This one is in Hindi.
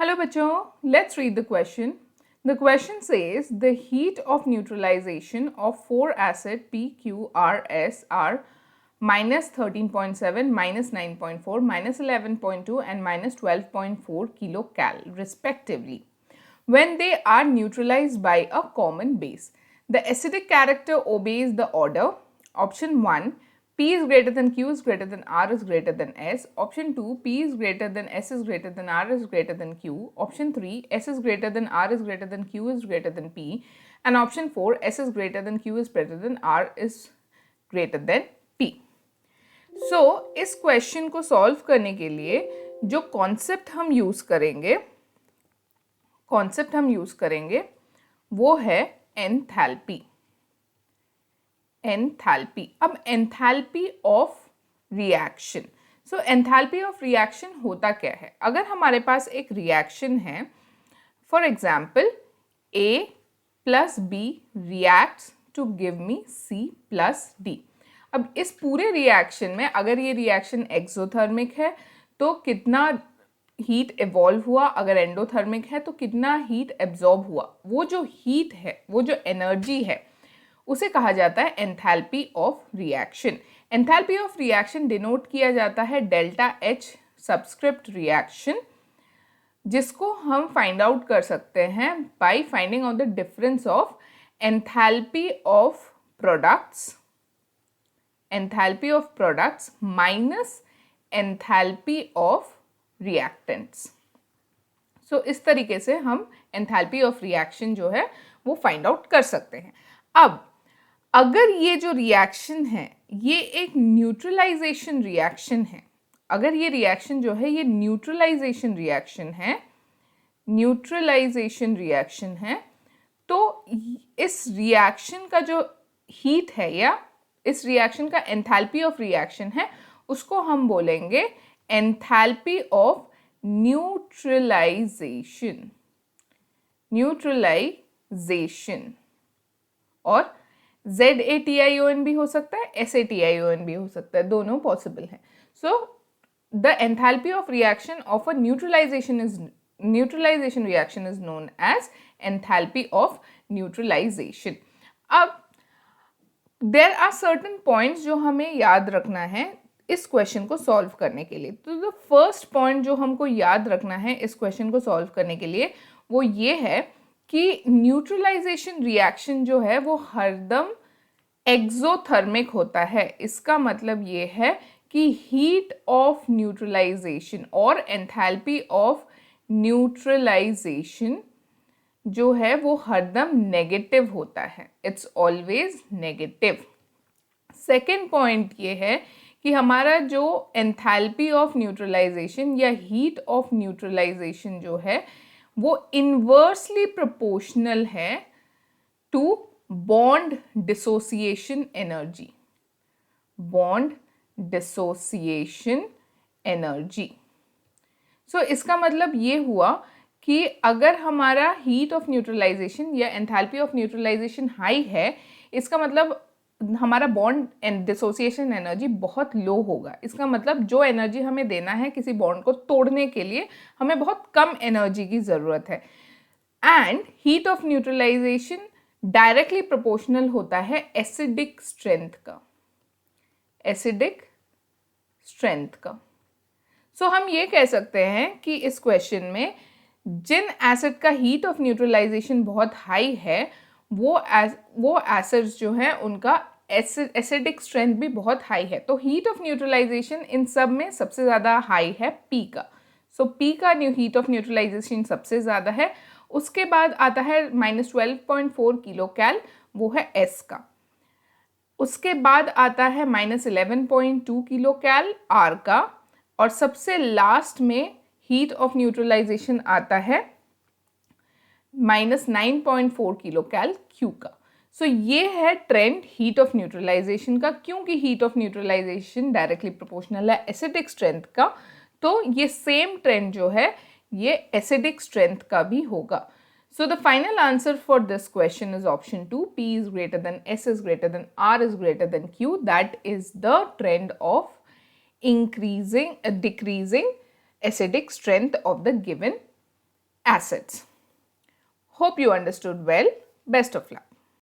Hello bachcho, let's read the question. The question says the heat of neutralization of 4 acid PQRS are minus 13.7, minus 9.4, minus 11.2 and minus 12.4 kilocal respectively when they are neutralized by a common base. The acidic character obeys the order. Option 1, P is greater than Q is greater than R is greater than S. Option 2, P is greater than S is greater than R is greater than Q. Option 3, S is greater than R is greater than Q is greater than P. And option 4, S is greater than Q is greater than R is greater than P. So, इस क्वेश्चन को सॉल्व करने के लिए जो कॉन्सेप्ट हम यूज करेंगे वो है एंथैल्पी. अब enthalpy of reaction. So enthalpy of reaction होता क्या है? अगर हमारे पास एक रिएक्शन है, for example A plus B reacts to give me C plus D. अब इस पूरे रिएक्शन में अगर ये रिएक्शन एक्सोथर्मिक है तो कितना हीट इवॉल्व हुआ, अगर एंडोथर्मिक है तो कितना हीट एब्जॉर्ब हुआ. वो जो हीट है, वो जो एनर्जी है, उसे कहा जाता है enthalpy of reaction. Enthalpy of reaction denote किया जाता है डेल्टा H सबस्क्रिप्ट रिएक्शन, जिसको हम फाइंड आउट कर सकते हैं by finding out the difference of enthalpy of products minus enthalpy of reactants. So इस तरीके से हम एंथैल्पी ऑफ रिएक्शन जो है वो फाइंड आउट कर सकते हैं. अब अगर ये जो रिएक्शन है ये एक न्यूट्रलाइजेशन रिएक्शन है, अगर ये रिएक्शन जो है ये न्यूट्रलाइजेशन रिएक्शन है तो इस रिएक्शन का जो हीट है या इस रिएक्शन का एंथैल्पी ऑफ रिएक्शन है उसको हम बोलेंगे एंथैल्पी ऑफ न्यूट्रलाइजेशन. और ZATION भी हो सकता है, SATION भी हो सकता है, दोनों पॉसिबल हैं. So the enthalpy of reaction of a neutralization reaction is known as enthalpy of neutralization. अब देयर आर सर्टेन पॉइंट्स जो हमें याद रखना है इस क्वेश्चन को सॉल्व करने के लिए. तो द फर्स्ट पॉइंट जो हमको याद रखना है इस क्वेश्चन को सॉल्व करने के लिए वो ये है कि न्यूट्रलाइजेशन रिएक्शन जो है वो हरदम एक्सोथर्मिक होता है. इसका मतलब ये है कि हीट ऑफ न्यूट्रलाइजेशन और एंथैल्पी ऑफ न्यूट्रलाइजेशन जो है वो हरदम नेगेटिव होता है. It's always negative. Second point ये है कि हमारा जो एंथैल्पी ऑफ न्यूट्रलाइजेशन या हीट ऑफ न्यूट्रलाइजेशन जो है वो इन्वर्सली प्रोपोर्शनल है टू बॉन्ड डिसोसिएशन एनर्जी. सो इसका मतलब ये हुआ कि अगर हमारा हीट ऑफ न्यूट्रलाइजेशन या एंथैल्पी ऑफ न्यूट्रलाइजेशन हाई है, इसका मतलब हमारा बॉन्ड एंड डिसोसिएशन एनर्जी बहुत लो होगा. इसका मतलब जो एनर्जी हमें देना है किसी बॉन्ड को तोड़ने के लिए हमें बहुत कम एनर्जी की ज़रूरत है. And heat of neutralization directly proportional होता है एसिडिक स्ट्रेंथ का. सो हम ये कह सकते हैं कि इस क्वेश्चन में जिन एसिड का हीट ऑफ न्यूट्रलाइजेशन बहुत हाई है वो एसिड्स जो हैं उनका एसिडिक स्ट्रेंथ भी बहुत हाई है. तो हीट ऑफ न्यूट्रलाइजेशन इन सब में सबसे ज़्यादा हाई है P का. सो P का हीट ऑफ न्यूट्रलाइजेशन सबसे ज़्यादा है. उसके बाद आता है -12.4 किलोकैल, वो है S का. उसके बाद आता है -11.2 किलोकैल R का. और सबसे लास्ट में हीट ऑफ न्यूट्रलाइजेशन आता है -9.4 किलोकैल Q का. सो ये है ट्रेंड हीट ऑफ न्यूट्रलाइजेशन का. क्योंकि heat of neutralization directly proportional है एसिडिक स्ट्रेंथ का, तो ये सेम ट्रेंड जो है ये एसिडिक स्ट्रेंथ का भी होगा. So the final answer for this question is option 2, P is greater than S is greater than R is greater than Q. That is the trend of decreasing acidic strength of the given acids. Hope you understood well. Best of luck.